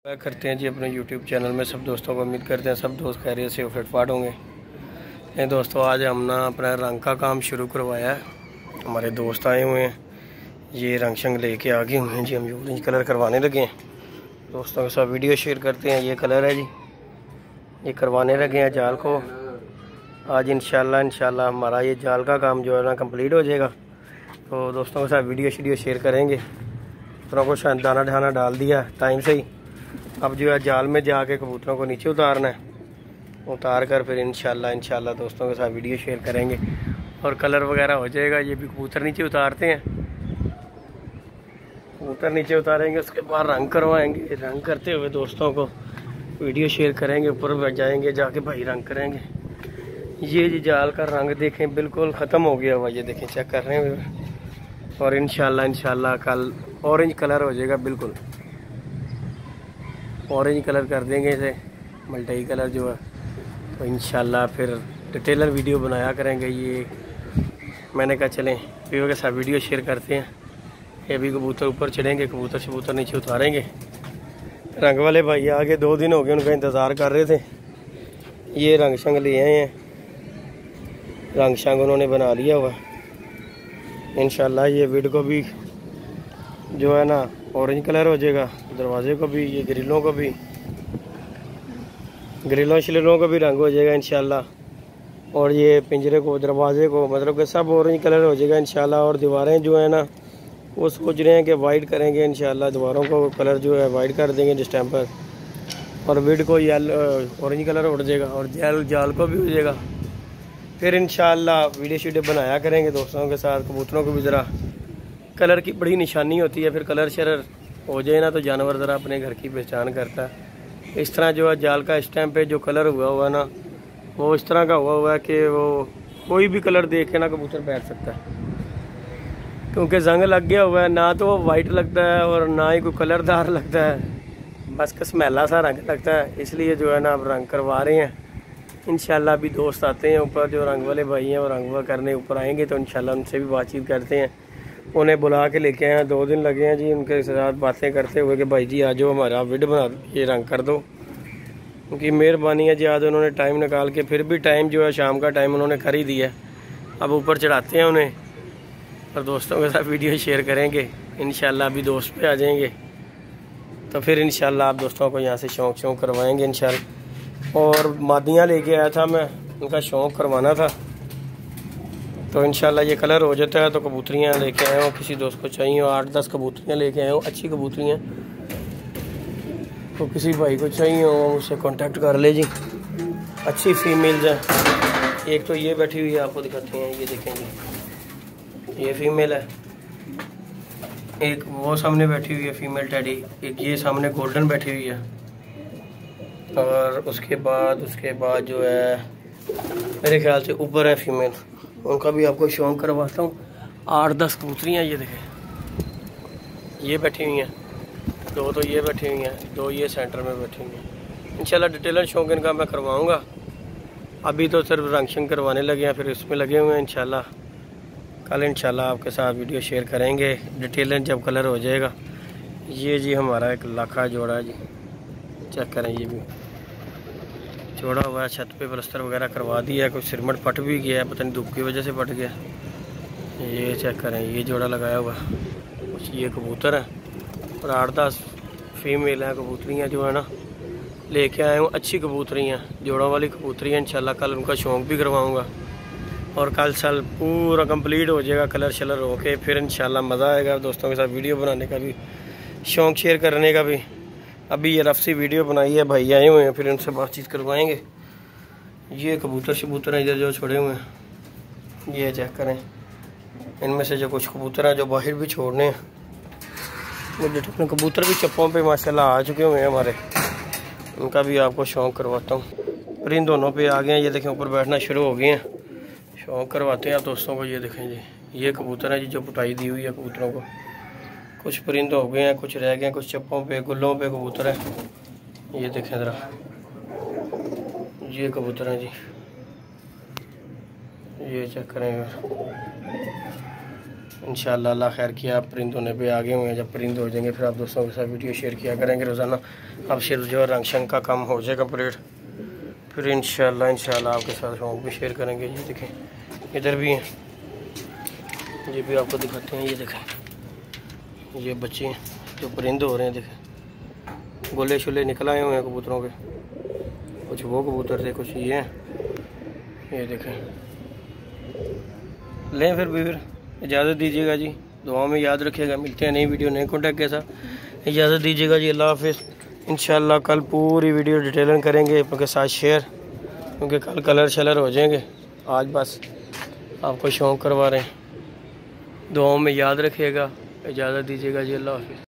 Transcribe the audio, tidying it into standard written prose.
करते हैं जी अपने YouTube चैनल में सब दोस्तों को। उम्मीद करते हैं सब दोस्त खैरियत से फिटफाट होंगे। ये दोस्तों आज हम ना अपना रंग का काम शुरू करवाया है। हमारे दोस्त आए हुए हैं, ये रंग शंग लेके आ गए हुए हैं जी। हम ऑरेंज कलर करवाने लगे हैं, दोस्तों के साथ वीडियो शेयर करते हैं। ये कलर है जी, ये करवाने लगे हैं जाल को। आज इंशाल्लाह हमारा ये जाल का काम जो है ना कंप्लीट हो जाएगा। तो दोस्तों के साथ वीडियो शेयर करेंगे। कबूतरों को दाना ढाना डाल दिया टाइम से ही। अब जो है जाल में जाके कबूतरों को नीचे उतारना है, उतार कर फिर इंशाल्लाह दोस्तों के साथ वीडियो शेयर करेंगे और कलर वगैरह हो जाएगा। ये भी कबूतर नीचे उतारते हैं, कबूतर नीचे उतारेंगे, उसके बाद रंग करवाएंगे। रंग करते हुए दोस्तों को वीडियो शेयर करेंगे। ऊपर जाएंगे, जाके भाई रंग करेंगे। ये जी जाल का रंग देखें बिल्कुल ख़त्म हो गया हुआ, ये देखें चेक कर रहे हैं। और इंशाल्लाह कल ऑरेंज कलर हो जाएगा, बिल्कुल ऑरेंज कलर कर देंगे इसे, मल्टी कलर जो है। तो इंशाल्लाह फिर डिटेलर वीडियो बनाया करेंगे। ये मैंने कहा चलें वीडियो के साथ वीडियो शेयर करते हैं। ये भी कबूतर ऊपर चढ़ेंगे, कबूतर नीचे उतारेंगे। रंग वाले भाई आगे 2 दिन हो गए, उनका इंतज़ार कर रहे थे। ये रंग शंग ले आए हैं, रंग शंग उन्होंने बना लिया हुआ। इंशाल्लाह ये विड को भी जो है ना ऑरेंज कलर हो जाएगा, दरवाजे को भी, ये ग्रिलों को भी, ग्रिलों शिलों को भी रंग हो जाएगा इंशाल्लाह। और ये पिंजरे को, दरवाजे को, मतलब कि सब ऑरेंज कलर हो जाएगा इंशाल्लाह। और दीवारें जो है ना वो सोच रहे हैं कि वाइट करेंगे इंशाल्लाह। दीवारों को कलर जो है वाइट कर देंगे डिस्टेम्पर, और विड को ऑरेंज कलर उड़ जाएगा, और जाल को भी हो जाएगा। फिर इंशाल्लाह वीडियो बनाया करेंगे दोस्तों के साथ। कबूतरों को भी ज़रा कलर की बड़ी निशानी होती है, फिर कलर शरर हो जाए ना तो जानवर ज़रा अपने घर की पहचान करता है। इस तरह जो है जाल का स्टैम्प पे जो कलर हुआ ना वो इस तरह का हुआ है कि वो कोई भी कलर देख के ना कबूतर बैठ सकता है, क्योंकि जंग लग गया हुआ है। ना तो वो वाइट लगता है और ना ही कोई कलरदार लगता है, बस कसमैला सा रंग लगता है। इसलिए जो है ना अब रंग करवा रहे हैं इंशाल्लाह। अभी दोस्त आते हैं ऊपर, जो रंग वाले भाई हैं वो रंग करने ऊपर आएंगे, तो इंशाल्लाह उनसे भी बातचीत करते हैं। उन्हें बुला के लेके आए हैं, 2 दिन लगे हैं जी उनके साथ बातें करते हुए कि भाई जी आ जाओ हमारा विड बना, ये रंग कर दो। उनकी मेहरबानी है जी, आज उन्होंने टाइम निकाल के, फिर भी टाइम जो है शाम का टाइम उन्होंने कर ही दिया। अब ऊपर चढ़ाते हैं उन्हें और दोस्तों के साथ वीडियो शेयर करेंगे इंशाल्लाह। अभी दोस्त पे आ जाएंगे तो फिर इंशाल्लाह आप दोस्तों को यहाँ से शौक करवाएंगे इंशाल्लाह। और मादियाँ लेके आया था मैं, उनका शौक करवाना था, तो इंशाल्लाह ये कलर हो जाता है तो कबूतरियाँ लेके आए हो। किसी दोस्त को चाहिए हो 8-10 कबूतरियाँ लेके आए हो, अच्छी कबूतरियाँ, तो किसी भाई को चाहिए हो उससे कांटेक्ट कर ले जी। अच्छी फीमेल्स हैं। एक तो ये बैठी हुई है, आपको दिखाते हैं, ये देखें जी, ये फीमेल है। एक वो सामने बैठी हुई है फीमेल टेडी, एक ये सामने गोल्डन बैठी हुई है। और उसके बाद जो है मेरे ख्याल से ऊपर है फीमेल, उनका भी आपको शौक करवाता हूँ। 8-10 कबूतरियाँ ये देखें, ये बैठी हुई हैं, 2 तो ये बैठी हुई हैं, 2 ये सेंटर में बैठी हुई हैं। इंशाल्लाह डिटेलर शौक इनका मैं करवाऊँगा। अभी तो सिर्फ रंग शंग करवाने लगे हैं, फिर इसमें लगे हुए हैं इंशाल्लाह। कल इंशाल्लाह आपके साथ वीडियो शेयर करेंगे डिटेलर जब कलर हो जाएगा। ये जी हमारा एक लाखा जोड़ा है जी, चेक करें, ये भी जोड़ा हुआ है। छत पे प्लस्तर वगैरह करवा दिया है, कुछ सिरमट फट भी गया है, पता नहीं धूप की वजह से फट गया। ये चेक करें, ये जोड़ा लगाया हुआ कुछ, ये कबूतर है और 8-10 फीमेल हैं कबूतरियाँ जो है ना लेके आए हूँ। अच्छी कबूतरियाँ, जोड़ों वाली कबूतरियाँ इंशाल्लाह कल उनका शौक भी करवाऊँगा। और कल साल पूरा कंप्लीट हो जाएगा कलर शलर हो के, फिर इंशाल्लाह मज़ा आएगा दोस्तों के साथ वीडियो बनाने का भी, शौक शेयर करने का भी। अभी ये रफ सी वीडियो बनाई है, भाई आए हुए हैं, फिर उनसे बातचीत करवाएंगे। ये कबूतर हैं इधर जो छोड़े हुए हैं, ये चेक करें। इनमें से जो कुछ कबूतर हैं जो बाहर भी छोड़ने हैं, मुझे अपने कबूतर भी चप्पों पे माशाल्लाह आ चुके हुए हैं हमारे, उनका भी आपको शौक करवाता हूँ। पर इन दोनों पे आ गए हैं, ये देखें ऊपर बैठना शुरू हो गए हैं। शौक करवाते हैं आप दोस्तों को। ये देखें जी, ये कबूतर है जी जो पुटाई दी हुई है कबूतरों को। कुछ परिंद हो गए हैं, कुछ रह गए हैं, कुछ चप्पों पे गुल्लों पे कबूतर है। ये देखें ज़रा, ये कबूतर हैं जी, ये चेक करें। इंशाल्लाह अल्लाह खैर किया। आप परिंद होने पे आगे हुए हैं, जब परिंद हो जाएंगे फिर आप दोस्तों के साथ वीडियो शेयर किया करेंगे रोज़ाना। अब सिर्फ जो रंग शंग का काम हो जाए कंप्लीट, फिर इंशाल्लाह आपके साथ शौक भी शेयर करेंगे। ये देखें इधर भी हैं, ये भी आपको दिखाते हैं। ये देखें ये बच्चे हैं जो परिंद हो रहे हैं। देखें गोले शोले निकल आए हुए हैं कबूतरों के, कुछ वो कबूतर थे कुछ ये हैं। ये देखें लें फिर इजाज़त दीजिएगा जी, दुआ में याद रखिएगा। मिलते हैं नई वीडियो नए कॉन्टैक्ट के साथ। इजाज़त दीजिएगा जी, अल्लाह हाफिज़। इंशाल्लाह कल पूरी वीडियो डिटेलिंग करेंगे आपके साथ शेयर, क्योंकि कल कलर शलर हो जाएंगे। आज बस आपको शौक़ करवा रहे हैं। दुआओं में याद रखिएगा। इजाज़त दीजिएगा जी, अल्लाह हाफिज़।